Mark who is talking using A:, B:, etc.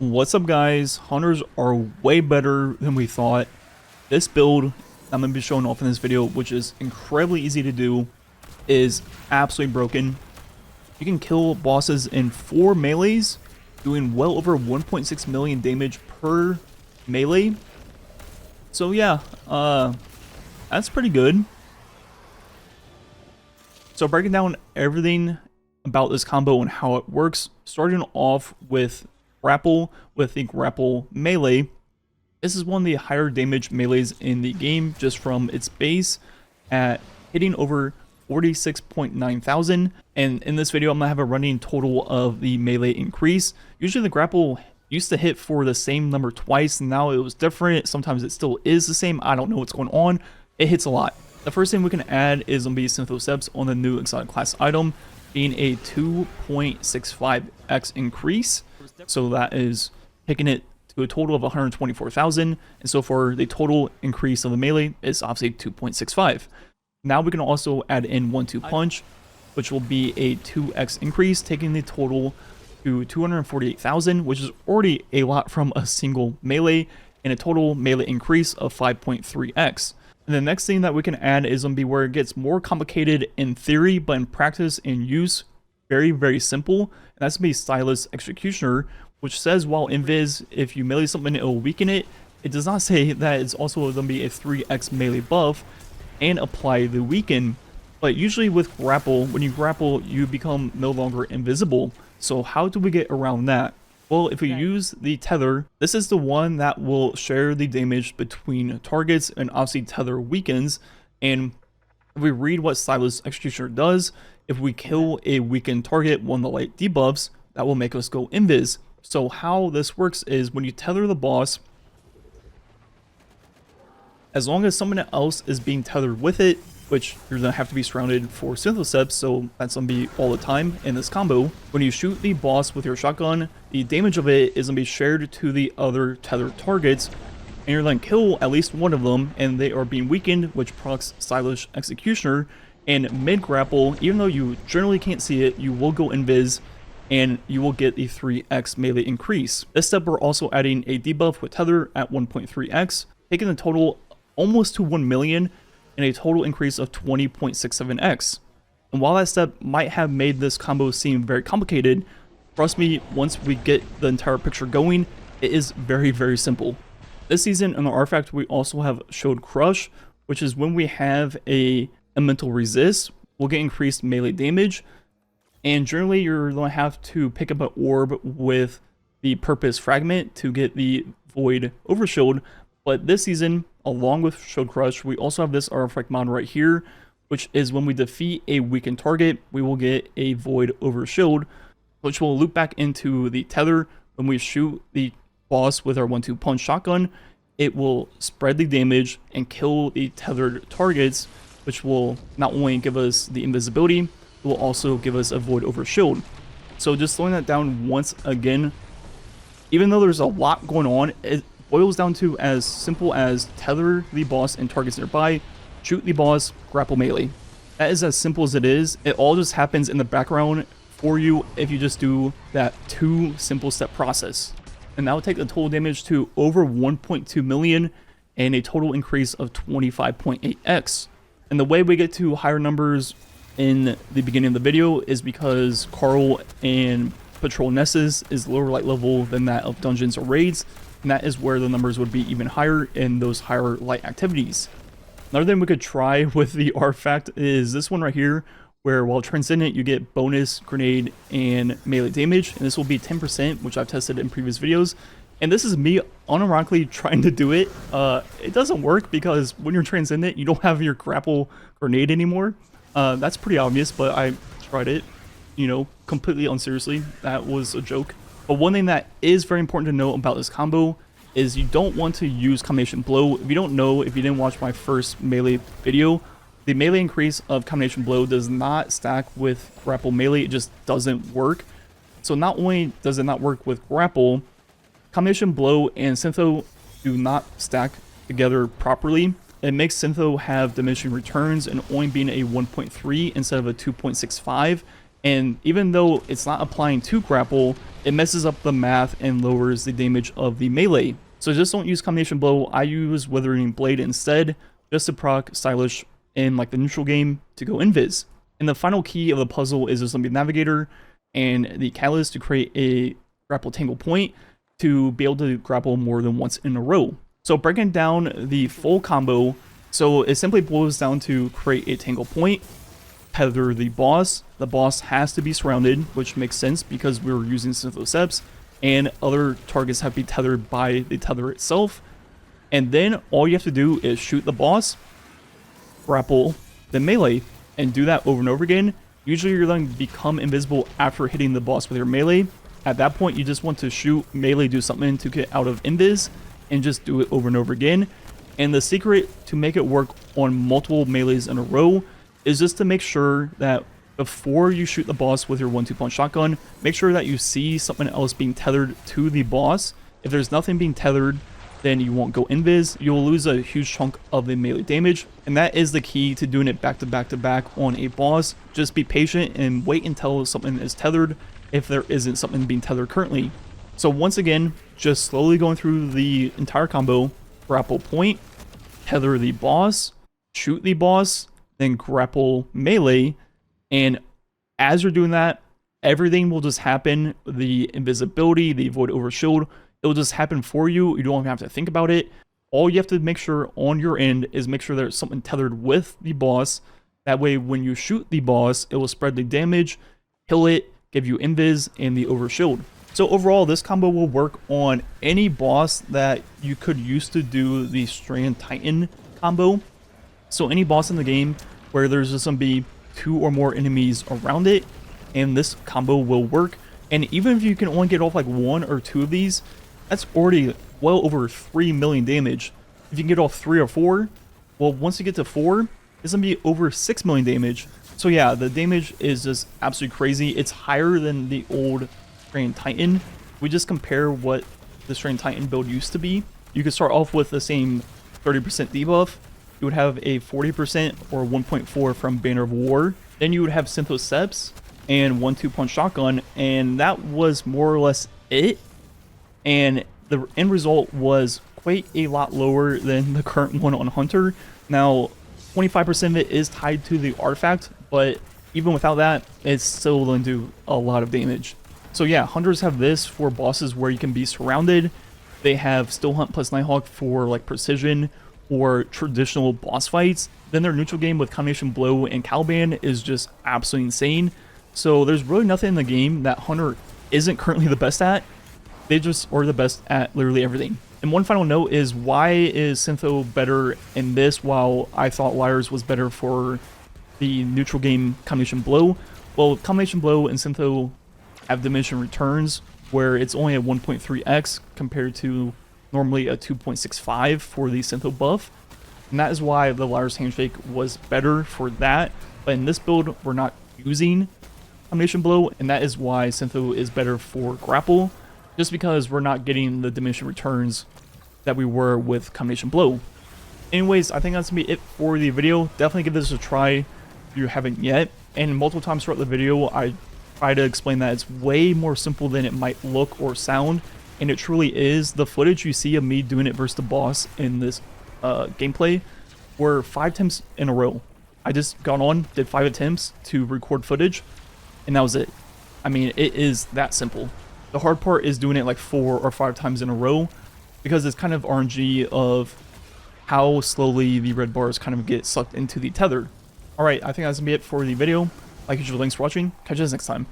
A: What's up, guys? Hunters are way better than we thought. This build I'm going to be showing off in this video, which is incredibly easy to do, is absolutely broken. You can kill bosses in 4 melees, doing well over 1.6 million damage per melee. So yeah, that's pretty good. So breaking down everything about this combo and how it works, starting off with grapple, with the grapple melee. This is one of the higher damage melees in the game, just from its base at hitting over 46.9 thousand. And in this video, I'm gonna have a running total of the melee increase. Usually the grapple used to hit for the same number twice. Now it was different. Sometimes it still is the same. I don't know what's going on. It hits a lot. The first thing we can add is gonna be Synthoceps on the new exotic class item, being a 2.65x increase. So that is taking it to a total of 124,000. And so for the total increase of the melee is obviously 2.65. Now we can also add in 1-2 punch, which will be a 2x increase, taking the total to 248,000, which is already a lot from a single melee, and a total melee increase of 5.3x. And the next thing that we can add is going to be where it gets more complicated in theory, but in practice and use, very, very simple. And that's going to be Stylus Executioner, which says while invis, if you melee something, it will weaken it. It does not say that it's also going to be a 3x melee buff and apply the weaken. But usually with grapple, when you grapple, you become no longer invisible. So how do we get around that? Well, if we use the tether, this is the one that will share the damage between targets, and obviously tether weakens. And if we read what Stylus Executioner does, if we kill a weakened target, one of the light debuffs, that will make us go invis. So how this works is when you tether the boss, as long as someone else is being tethered with it, which you're going to have to be surrounded for Synthoceps, so that's going to be all the time in this combo. When you shoot the boss with your shotgun, the damage of it is going to be shared to the other tethered targets, and you're going to kill at least one of them, and they are being weakened, which procs Stylus Executioner. And mid-grapple, even though you generally can't see it, you will go invis, and you will get the 3x melee increase. This step, we're also adding a debuff with tether at 1.3x, taking the total almost to 1 million, and a total increase of 20.67x. And while that step might have made this combo seem very complicated, trust me, once we get the entire picture going, it is very, very simple. This season in the artifact, we also have Showed Crush, which is when we have a elemental resist, we'll get increased melee damage. And generally, you're going to have to pick up an orb with the Purpose Fragment to get the Void Overshield. But this season, along with Showed Crush, we also have this artifact mod right here, which is when we defeat a weakened target, we will get a Void Overshield, which will loop back into the tether. When we shoot the boss with our 1-2 punch shotgun, it will spread the damage and kill the tethered targets, which will not only give us the invisibility, it will also give us a Void Overshield. So just throwing that down once again, even though there's a lot going on, it boils down to as simple as tether the boss and targets nearby, shoot the boss, grapple melee. That is as simple as it is. It all just happens in the background for you if you just do that 2 simple step process. And that will take the total damage to over 1.2 million and a total increase of 25.8x. And the way we get to higher numbers in the beginning of the video is because Carl and Patrol Nessus is lower light level than that of dungeons or raids, and that is where the numbers would be even higher in those higher light activities. Another thing we could try with the artifact is this one right here, where while Transcendent you get bonus grenade and melee damage, and this will be 10%, which I've tested in previous videos. And this is me unironically trying to do it. It doesn't work because when you're Transcendent, you don't have your grapple grenade anymore. That's pretty obvious, but I tried it, you know, completely unseriously. That was a joke. But one thing that is very important to know about this combo is you don't want to use Combination Blow. If you don't know, if you didn't watch my first melee video, the melee increase of Combination Blow does not stack with grapple melee. It just doesn't work. So not only does it not work with grapple, Combination Blow and Syntho do not stack together properly. It makes Syntho have diminishing returns and only being a 1.3 instead of a 2.65. And even though it's not applying to grapple, it messes up the math and lowers the damage of the melee. So just don't use combination blow. I use Withering Blade instead, just to proc Stylish in like the neutral game to go invis. And the final key of the puzzle is the Zombie Navigator and the Catalyst to create a grapple tangle point to be able to grapple more than once in a row. So breaking down the full combo, so it simply boils down to create a tangle point, tether the boss. The boss has to be surrounded, which makes sense because we're using Synthoceps, and other targets have to be tethered by the tether itself. And then all you have to do is shoot the boss, grapple, then melee, and do that over and over again. Usually you're going to become invisible after hitting the boss with your melee. At that point, you just want to shoot, melee, do something to get out of invis, and just do it over and over again. And the secret to make it work on multiple melees in a row is just to make sure that before you shoot the boss with your 1-2 punch shotgun, make sure that you see something else being tethered to the boss. If there's nothing being tethered, then you won't go invis. You'll lose a huge chunk of the melee damage, and that is the key to doing it back to back to back on a boss. Just be patient and wait until something is tethered if there isn't something being tethered currently. So once again, just slowly going through the entire combo: grapple point, tether the boss, shoot the boss, then grapple melee. And as you're doing that, everything will just happen. The invisibility, the void over shield, it will just happen for you. You don't even have to think about it. All you have to make sure on your end is make sure there's something tethered with the boss. That way, when you shoot the boss, it will spread the damage, kill it, give you invis, and the over shield. So overall, this combo will work on any boss that you could use to do the Strand Titan combo. So any boss in the game where there's just going to be 2 or more enemies around it, and this combo will work. And even if you can only get off like 1 or 2 of these, that's already well over 3 million damage. If you can get off 3 or 4, well, once you get to 4, it's gonna be over 6 million damage. So yeah, the damage is just absolutely crazy. It's higher than the old Strand Titan. We just compare what the Strand Titan build used to be. You could start off with the same 30% debuff. You would have a 40% or 1.4 from Banner of War. Then you would have Synthoceps and 1-2 punch shotgun, and that was more or less it. And the end result was quite a lot lower than the current one on Hunter. Now, 25% of it is tied to the artifact, but even without that, it's still going to do a lot of damage. So yeah, Hunters have this for bosses where you can be surrounded. They have Still Hunt plus Nighthawk for like precision or traditional boss fights. Then their neutral game with Combination Blow and Caliban is just absolutely insane. So there's really nothing in the game that Hunter isn't currently the best at. They just are the best at literally everything. And one final note is, why is Syntho better in this while I thought Liars was better for the neutral game Combination Blow? Well, Combination Blow and Syntho have diminishing returns where it's only a 1.3x compared to normally a 2.65 for the Syntho buff. And that is why the Liar's Handshake was better for that. But in this build, we're not using Combination Blow, and that is why Syntho is better for grapple, just because we're not getting the diminishing returns that we were with Combination Blow. Anyways, I think that's going to be it for the video. Definitely give this a try if you haven't yet. And multiple times throughout the video, I try to explain that it's way more simple than it might look or sound. And it truly is. The footage you see of me doing it versus the boss in this gameplay were 5 attempts in a row. I just got on, did 5 attempts to record footage, and that was it. I mean, it is that simple. The hard part is doing it like 4 or 5 times in a row, because it's kind of RNG of how slowly the red bars kind of get sucked into the tether. Alright, I think that's going to be it for the video. Like usual, thanks for watching. Catch you guys next time.